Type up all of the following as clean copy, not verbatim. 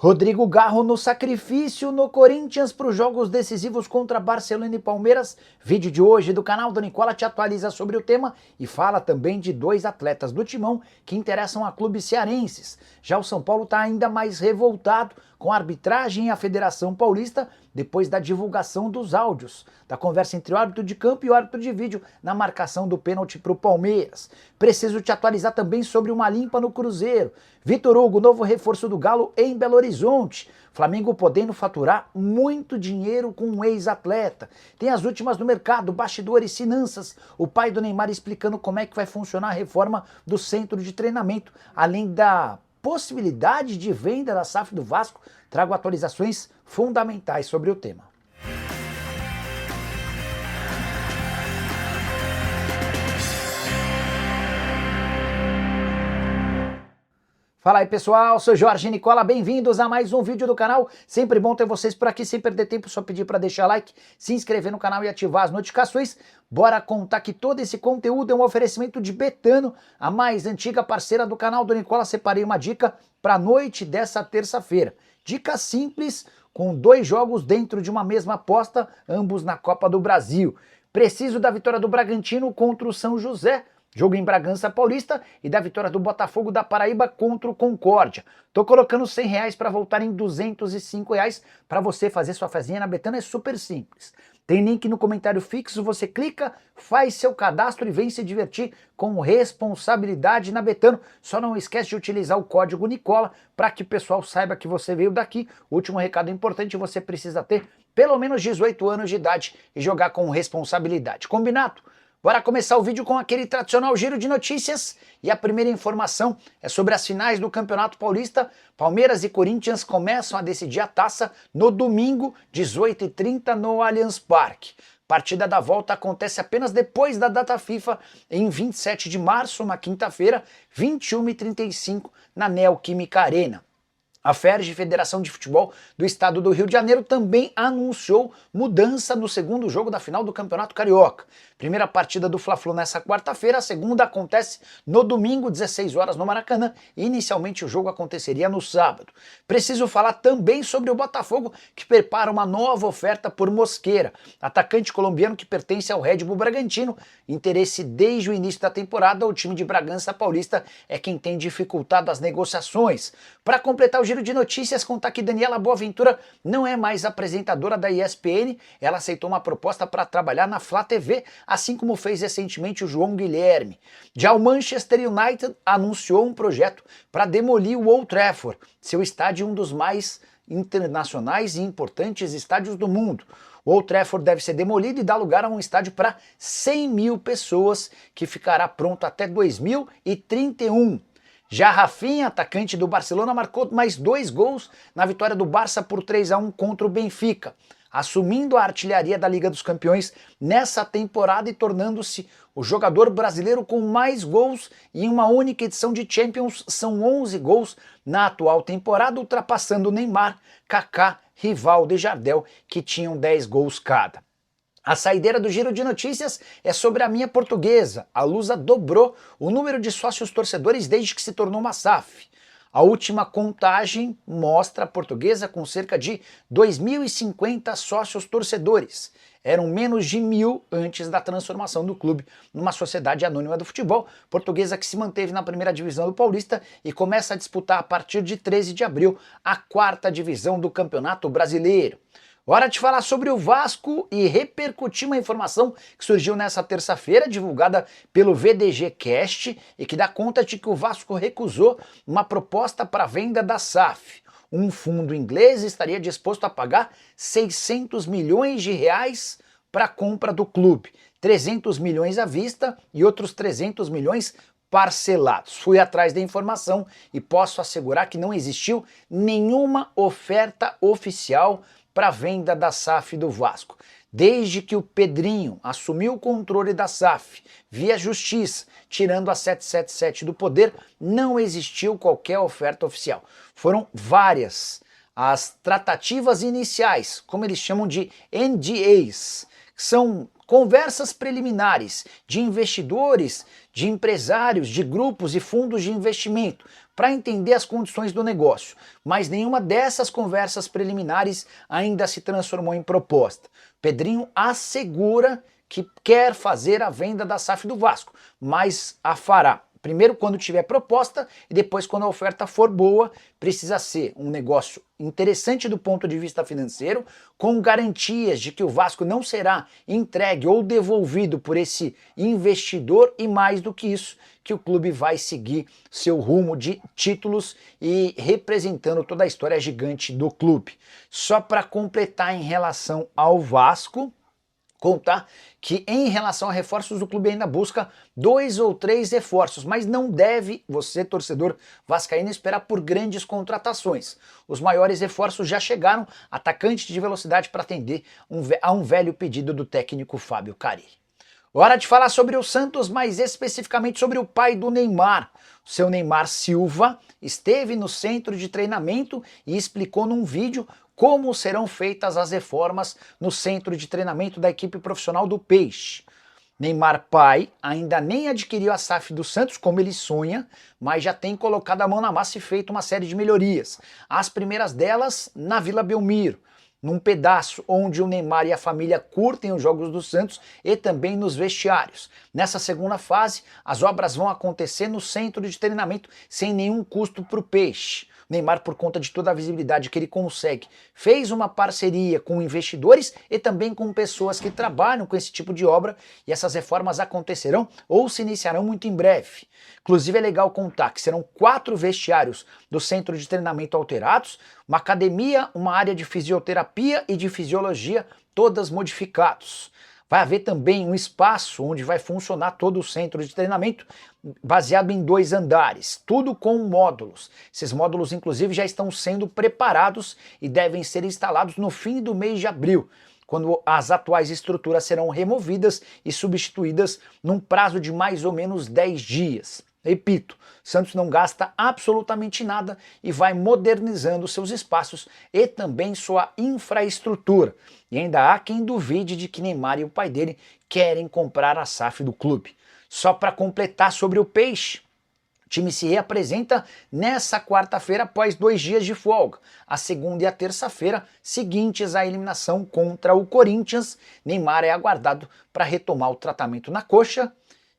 Rodrigo Garro no sacrifício no Corinthians para os jogos decisivos contra Barcelona e Palmeiras. Vídeo de hoje do canal do Nicola te atualiza sobre o tema e fala também de dois atletas do Timão que interessam a clubes cearenses. Já o São Paulo está ainda mais revoltado com a arbitragem e a Federação Paulista depois da divulgação dos áudios da conversa entre o árbitro de campo e o árbitro de vídeo na marcação do pênalti para o Palmeiras. Preciso te atualizar também sobre uma limpa no Cruzeiro. Vitor Hugo, novo reforço do Galo em Belo Horizonte. Flamengo podendo faturar muito dinheiro com um ex-atleta. Tem as últimas do mercado, bastidores, finanças. O pai do Neymar explicando como é que vai funcionar a reforma do centro de treinamento, além da possibilidade de venda da SAF do Vasco. Trago atualizações fundamentais sobre o tema. Fala aí pessoal, sou Jorge Nicola, bem-vindos a mais um vídeo do canal. Sempre bom ter vocês por aqui, sem perder tempo, só pedir para deixar like, se inscrever no canal e ativar as notificações. Bora contar que todo esse conteúdo é um oferecimento de Betano, a mais antiga parceira do canal do Nicola. Separei uma dica para a noite dessa terça-feira. Dica simples, com dois jogos dentro de uma mesma aposta, ambos na Copa do Brasil. Preciso da vitória do Bragantino contra o São José, jogo em Bragança Paulista, e da vitória do Botafogo da Paraíba contra o Concórdia. Tô colocando R$100 para voltar em R$205 para você fazer sua fezinha na Betano, é super simples. Tem link no comentário fixo, você clica, faz seu cadastro e vem se divertir com responsabilidade na Betano. Só não esquece de utilizar o código Nicola para que o pessoal saiba que você veio daqui. Último recado importante, você precisa ter pelo menos 18 anos de idade e jogar com responsabilidade. Combinado? Bora começar o vídeo com aquele tradicional giro de notícias e a primeira informação é sobre as finais do Campeonato Paulista. Palmeiras e Corinthians começam a decidir a taça no domingo, 18h30 no Allianz Parque. Partida da volta acontece apenas depois da data FIFA, em 27 de março, uma quinta-feira, 21h35 na Neoquímica Arena. A FERJ, Federação de Futebol do Estado do Rio de Janeiro, também anunciou mudança no segundo jogo da final do Campeonato Carioca. Primeira partida do Fla-Flu nessa quarta-feira, a segunda acontece no domingo, 16 horas no Maracanã, e inicialmente o jogo aconteceria no sábado. Preciso falar também sobre o Botafogo, que prepara uma nova oferta por Mosquera, atacante colombiano que pertence ao Red Bull Bragantino. Interesse desde o início da temporada, o time de Bragança Paulista é quem tem dificultado as negociações. Para completar o giro de notícias, contar que Daniela Boaventura não é mais apresentadora da ESPN, ela aceitou uma proposta para trabalhar na Flá TV, assim como fez recentemente o João Guilherme. Já o Manchester United anunciou um projeto para demolir o Old Trafford, seu estádio um dos mais internacionais e importantes estádios do mundo. O Old Trafford deve ser demolido e dar lugar a um estádio para 100 mil pessoas, que ficará pronto até 2031. Já Rafinha, atacante do Barcelona, marcou mais 2 gols na vitória do Barça por 3-1 contra o Benfica, assumindo a artilharia da Liga dos Campeões nessa temporada e tornando-se o jogador brasileiro com mais gols em uma única edição de Champions. São 11 gols na atual temporada, ultrapassando Neymar, Kaká, Rivaldo e Jardel, que tinham 10 gols cada. A saideira do giro de notícias é sobre a minha Portuguesa. A Lusa dobrou o número de sócios torcedores desde que se tornou uma SAF. A última contagem mostra a Portuguesa com cerca de 2.050 sócios torcedores. Eram menos de 1.000 antes da transformação do clube numa sociedade anônima do futebol. Portuguesa que se manteve na primeira divisão do Paulista e começa a disputar a partir de 13 de abril a 4ª divisão do Campeonato Brasileiro. Hora de falar sobre o Vasco e repercutir uma informação que surgiu nessa terça-feira, divulgada pelo VDG Cast, e que dá conta de que o Vasco recusou uma proposta para venda da SAF. Um fundo inglês estaria disposto a pagar 600 milhões de reais para a compra do clube, 300 milhões à vista e outros 300 milhões parcelados. Fui atrás da informação e posso assegurar que não existiu nenhuma oferta oficial para a venda da SAF do Vasco. Desde que o Pedrinho assumiu o controle da SAF via justiça, tirando a 777 do poder, não existiu qualquer oferta oficial. Foram várias as tratativas iniciais, como eles chamam de NDAs, que são conversas preliminares de investidores, de empresários, de grupos e fundos de investimento, para entender as condições do negócio, mas nenhuma dessas conversas preliminares ainda se transformou em proposta. Pedrinho assegura que quer fazer a venda da SAF do Vasco, mas a fará. Primeiro quando tiver proposta e depois quando a oferta for boa. Precisa ser um negócio interessante do ponto de vista financeiro, com garantias de que o Vasco não será entregue ou devolvido por esse investidor e, mais do que isso, que o clube vai seguir seu rumo de títulos e representando toda a história gigante do clube. Só para completar em relação ao Vasco, contar que em relação a reforços o clube ainda busca 2 ou 3 reforços, mas não deve você, torcedor vascaíno, esperar por grandes contratações. Os maiores reforços já chegaram, atacante de velocidade para atender a um velho pedido do técnico Fábio Carille. Hora de falar sobre o Santos, mais especificamente sobre o pai do Neymar. O seu Neymar Silva esteve no centro de treinamento e explicou num vídeo como serão feitas as reformas no centro de treinamento da equipe profissional do Peixe. Neymar pai ainda nem adquiriu a SAF do Santos como ele sonha, mas já tem colocado a mão na massa e feito uma série de melhorias. As primeiras delas na Vila Belmiro, num pedaço onde o Neymar e a família curtem os jogos do Santos e também nos vestiários. Nessa segunda fase, as obras vão acontecer no centro de treinamento sem nenhum custo para o Peixe. Neymar, por conta de toda a visibilidade que ele consegue, fez uma parceria com investidores e também com pessoas que trabalham com esse tipo de obra, e essas reformas acontecerão ou se iniciarão muito em breve. Inclusive é legal contar que serão 4 vestiários do centro de treinamento alterados, uma academia, uma área de fisioterapia e de fisiologia, todas modificados. Vai haver também um espaço onde vai funcionar todo o centro de treinamento, baseado em 2 andares, tudo com módulos. Esses módulos, inclusive, já estão sendo preparados e devem ser instalados no fim do mês de abril, quando as atuais estruturas serão removidas e substituídas num prazo de mais ou menos 10 dias. Repito, Santos não gasta absolutamente nada e vai modernizando seus espaços e também sua infraestrutura. E ainda há quem duvide de que Neymar e o pai dele querem comprar a SAF do clube. Só para completar sobre o Peixe, o time se reapresenta nessa quarta-feira após 2 dias de folga. A segunda e a terça-feira, seguintes à eliminação contra o Corinthians, Neymar é aguardado para retomar o tratamento na coxa.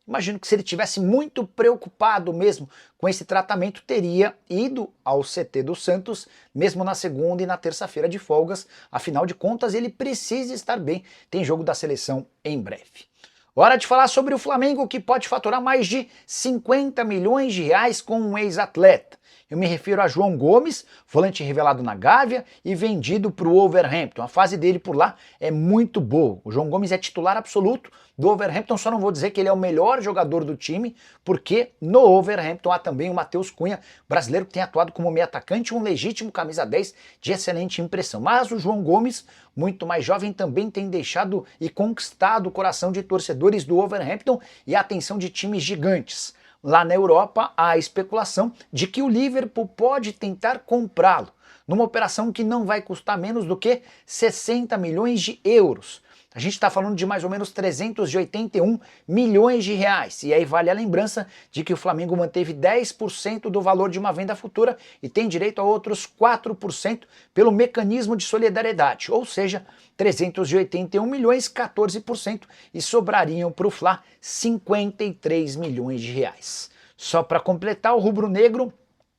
Imagino que se ele tivesse muito preocupado mesmo com esse tratamento, teria ido ao CT do Santos, mesmo na segunda e na terça-feira de folgas. Afinal de contas, ele precisa estar bem, tem jogo da seleção em breve. Hora de falar sobre o Flamengo, que pode faturar mais de 50 milhões de reais com um ex-atleta. Eu me refiro a João Gomes, volante revelado na Gávea e vendido para o Wolverhampton. A fase dele por lá é muito boa. O João Gomes é titular absoluto do Wolverhampton, só não vou dizer que ele é o melhor jogador do time, porque no Wolverhampton há também o Matheus Cunha, brasileiro que tem atuado como meio atacante, um legítimo camisa 10 de excelente impressão. Mas o João Gomes, muito mais jovem, também tem deixado e conquistado o coração de torcedores do Wolverhampton e a atenção de times gigantes. Lá na Europa, há a especulação de que o Liverpool pode tentar comprá-lo, numa operação que não vai custar menos do que 60 milhões de euros. A gente está falando de mais ou menos 381 milhões de reais. E aí vale a lembrança de que o Flamengo manteve 10% do valor de uma venda futura e tem direito a outros 4% pelo mecanismo de solidariedade. Ou seja, 381 milhões, 14%, e sobrariam para o Fla 53 milhões de reais. Só para completar, o rubro-negro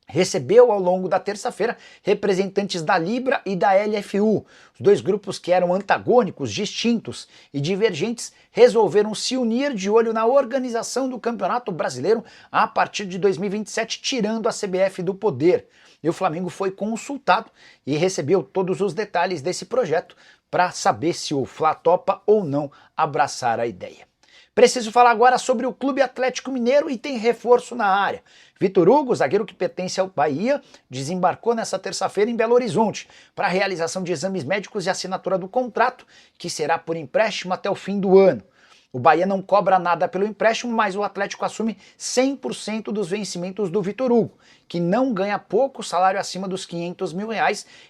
recebeu ao longo da terça-feira representantes da Libra e da LFU. Os 2 grupos que eram antagônicos, distintos e divergentes resolveram se unir de olho na organização do Campeonato Brasileiro a partir de 2027, tirando a CBF do poder. E o Flamengo foi consultado e recebeu todos os detalhes desse projeto para saber se o Fla topa ou não abraçar a ideia. Preciso falar agora sobre o Clube Atlético Mineiro e tem reforço na área. Vitor Hugo, zagueiro que pertence ao Bahia, desembarcou nessa terça-feira em Belo Horizonte para a realização de exames médicos e assinatura do contrato, que será por empréstimo até o fim do ano. O Bahia não cobra nada pelo empréstimo, mas o Atlético assume 100% dos vencimentos do Vitor Hugo, que não ganha pouco, salário acima dos R$500 mil.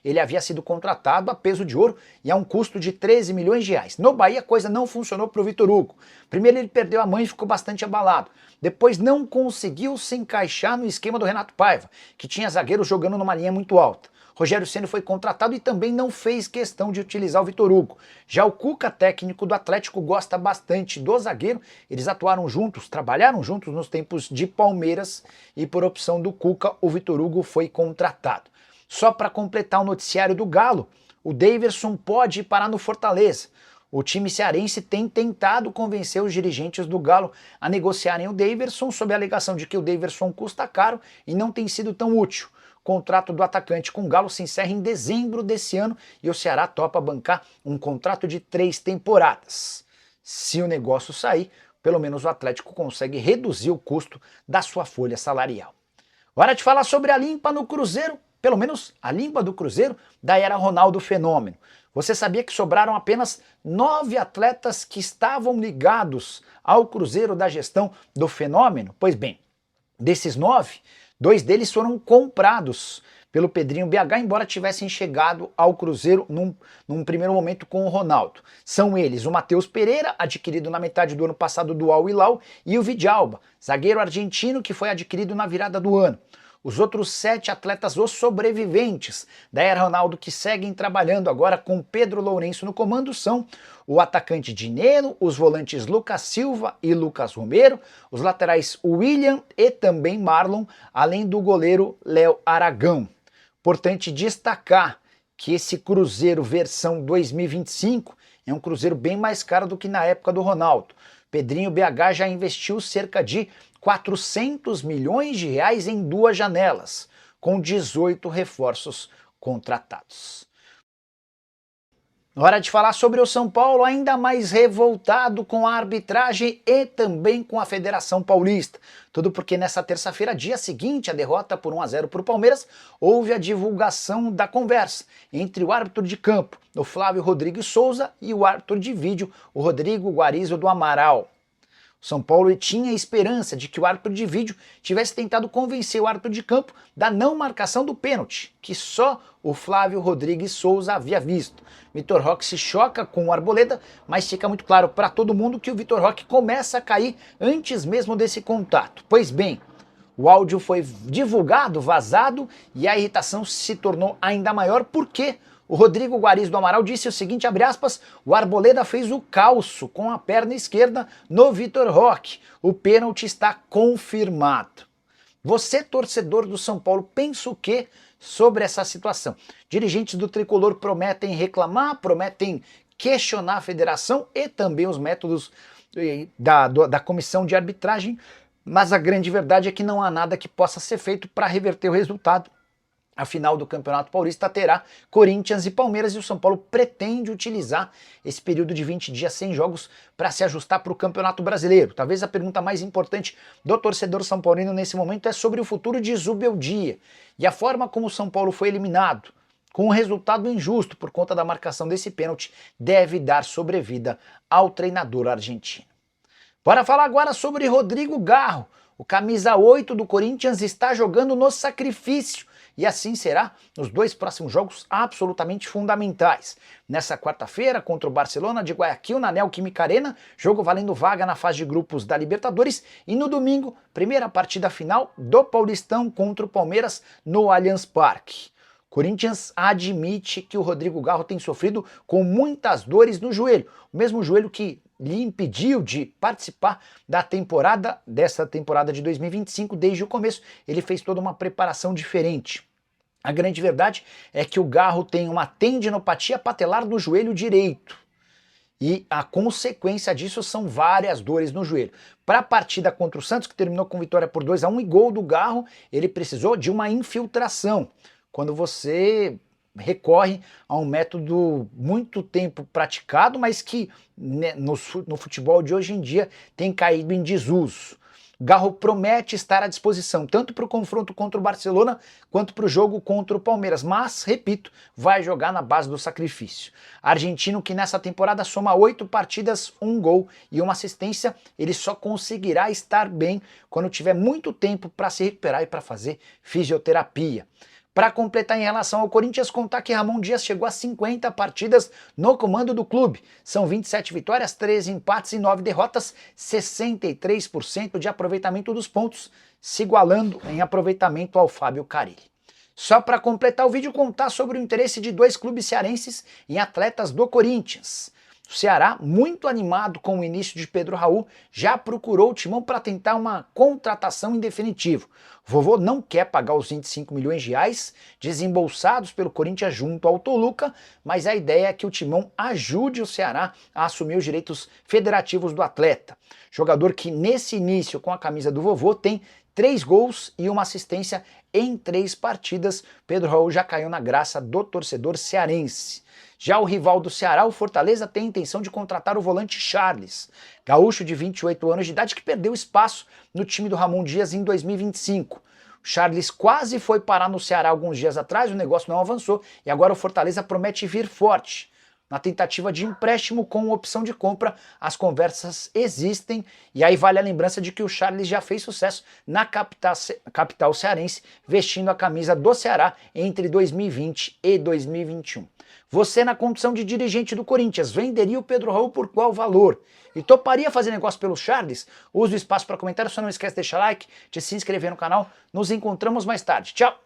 Ele havia sido contratado a peso de ouro e a um custo de R$13 milhões. No Bahia a coisa não funcionou para o Vitor Hugo. Primeiro ele perdeu a mãe e ficou bastante abalado. Depois não conseguiu se encaixar no esquema do Renato Paiva, que tinha zagueiros jogando numa linha muito alta. Rogério Ceni foi contratado e também não fez questão de utilizar o Vitor Hugo. Já o Cuca, técnico do Atlético, gosta bastante do zagueiro. Eles atuaram juntos, trabalharam juntos nos tempos de Palmeiras e por opção do Cuca, o Vitor Hugo foi contratado. Só para completar o noticiário do Galo, o Daverson pode parar no Fortaleza. O time cearense tem tentado convencer os dirigentes do Galo a negociarem o Daverson sob a alegação de que o Daverson custa caro e não tem sido tão útil. O contrato do atacante com o Galo se encerra em dezembro desse ano e o Ceará topa bancar um contrato de 3 temporadas. Se o negócio sair, pelo menos o Atlético consegue reduzir o custo da sua folha salarial. Hora de falar sobre a limpa no Cruzeiro, pelo menos a limpa do Cruzeiro da era Ronaldo Fenômeno. Você sabia que sobraram apenas 9 atletas que estavam ligados ao Cruzeiro da gestão do Fenômeno? Pois bem, desses 9, 2 deles foram comprados pelo Pedrinho BH, embora tivessem chegado ao Cruzeiro num primeiro momento com o Ronaldo. São eles o Matheus Pereira, adquirido na metade do ano passado do Al Hilal, e o Vidalba, zagueiro argentino que foi adquirido na virada do ano. Os outros 7 atletas, os sobreviventes da era Ronaldo, que seguem trabalhando agora com Pedro Lourenço no comando, são o atacante Dineno, os volantes Lucas Silva e Lucas Romero, os laterais William e também Marlon, além do goleiro Léo Aragão. Importante destacar que esse Cruzeiro versão 2025 é um Cruzeiro bem mais caro do que na época do Ronaldo. Pedrinho BH já investiu cerca de R$400 milhões em 2 janelas, com 18 reforços contratados. Hora de falar sobre o São Paulo, ainda mais revoltado com a arbitragem e também com a Federação Paulista. Tudo porque nessa terça-feira, dia seguinte à derrota por 1-0 para o Palmeiras, houve a divulgação da conversa entre o árbitro de campo, o Flávio Rodrigues Souza, e o árbitro de vídeo, o Rodrigo Guarizo do Amaral. São Paulo tinha esperança de que o árbitro de vídeo tivesse tentado convencer o árbitro de campo da não marcação do pênalti, que só o Flávio Rodrigues Souza havia visto. Vitor Roque se choca com o Arboleda, mas fica muito claro para todo mundo que o Vitor Roque começa a cair antes mesmo desse contato. Pois bem, o áudio foi divulgado, vazado, e a irritação se tornou ainda maior porque o Rodrigo Guarizo do Amaral disse o seguinte, abre aspas, o Arboleda fez o calço com a perna esquerda no Vitor Roque. O pênalti está confirmado. Você, torcedor do São Paulo, pensa o quê sobre essa situação? Dirigentes do Tricolor prometem reclamar, prometem questionar a federação e também os métodos da comissão de arbitragem, mas a grande verdade é que não há nada que possa ser feito para reverter o resultado. A final do Campeonato Paulista terá Corinthians e Palmeiras e o São Paulo pretende utilizar esse período de 20 dias sem jogos para se ajustar para o Campeonato Brasileiro. Talvez a pergunta mais importante do torcedor são paulino nesse momento é sobre o futuro de Zubeldia e a forma como o São Paulo foi eliminado, com um resultado injusto por conta da marcação desse pênalti, deve dar sobrevida ao treinador argentino. Bora falar agora sobre Rodrigo Garro. O camisa 8 do Corinthians está jogando no sacrifício. E assim será nos 2 próximos jogos absolutamente fundamentais. Nessa quarta-feira, contra o Barcelona de Guayaquil, na Neoquímica Arena, jogo valendo vaga na fase de grupos da Libertadores. E no domingo, primeira partida final do Paulistão contra o Palmeiras no Allianz Parque. Corinthians admite que o Rodrigo Garro tem sofrido com muitas dores no joelho, o mesmo joelho que lhe impediu de participar dessa temporada de 2025 desde o começo. Ele fez toda uma preparação diferente. A grande verdade é que o Garro tem uma tendinopatia patelar no joelho direito. E a consequência disso são várias dores no joelho. Para a partida contra o Santos, que terminou com vitória por 2-1 e gol do Garro, ele precisou de uma infiltração. Quando você recorre a um método muito tempo praticado, mas que no futebol de hoje em dia tem caído em desuso. Garro promete estar à disposição tanto para o confronto contra o Barcelona quanto para o jogo contra o Palmeiras, mas, repito, vai jogar na base do sacrifício. Argentino que nessa temporada soma 8 partidas, 1 gol e 1 assistência, ele só conseguirá estar bem quando tiver muito tempo para se recuperar e para fazer fisioterapia. Para completar em relação ao Corinthians, contar que Ramon Dias chegou a 50 partidas no comando do clube. São 27 vitórias, 13 empates e 9 derrotas, 63% de aproveitamento dos pontos, se igualando em aproveitamento ao Fábio Carille. Só para completar o vídeo, contar sobre o interesse de 2 clubes cearenses em atletas do Corinthians. O Ceará, muito animado com o início de Pedro Raul, já procurou o Timão para tentar uma contratação em definitivo. O Vovô não quer pagar os 25 milhões de reais desembolsados pelo Corinthians junto ao Toluca, mas a ideia é que o Timão ajude o Ceará a assumir os direitos federativos do atleta. Jogador que nesse início com a camisa do Vovô tem 3 gols e 1 assistência em 3 partidas. Pedro Raul já caiu na graça do torcedor cearense. Já o rival do Ceará, o Fortaleza, tem a intenção de contratar o volante Charles, gaúcho de 28 anos de idade que perdeu espaço no time do Ramon Dias em 2025. O Charles quase foi parar no Ceará alguns dias atrás, o negócio não avançou e agora o Fortaleza promete vir forte. Na tentativa de empréstimo com opção de compra, as conversas existem e aí vale a lembrança de que o Charles já fez sucesso na capital cearense, vestindo a camisa do Ceará entre 2020 e 2021. Você, na condição de dirigente do Corinthians, venderia o Pedro Raul por qual valor? E toparia fazer negócio pelo Charles? Use o espaço para comentário, só não esquece de deixar like, de se inscrever no canal. Nos encontramos mais tarde. Tchau!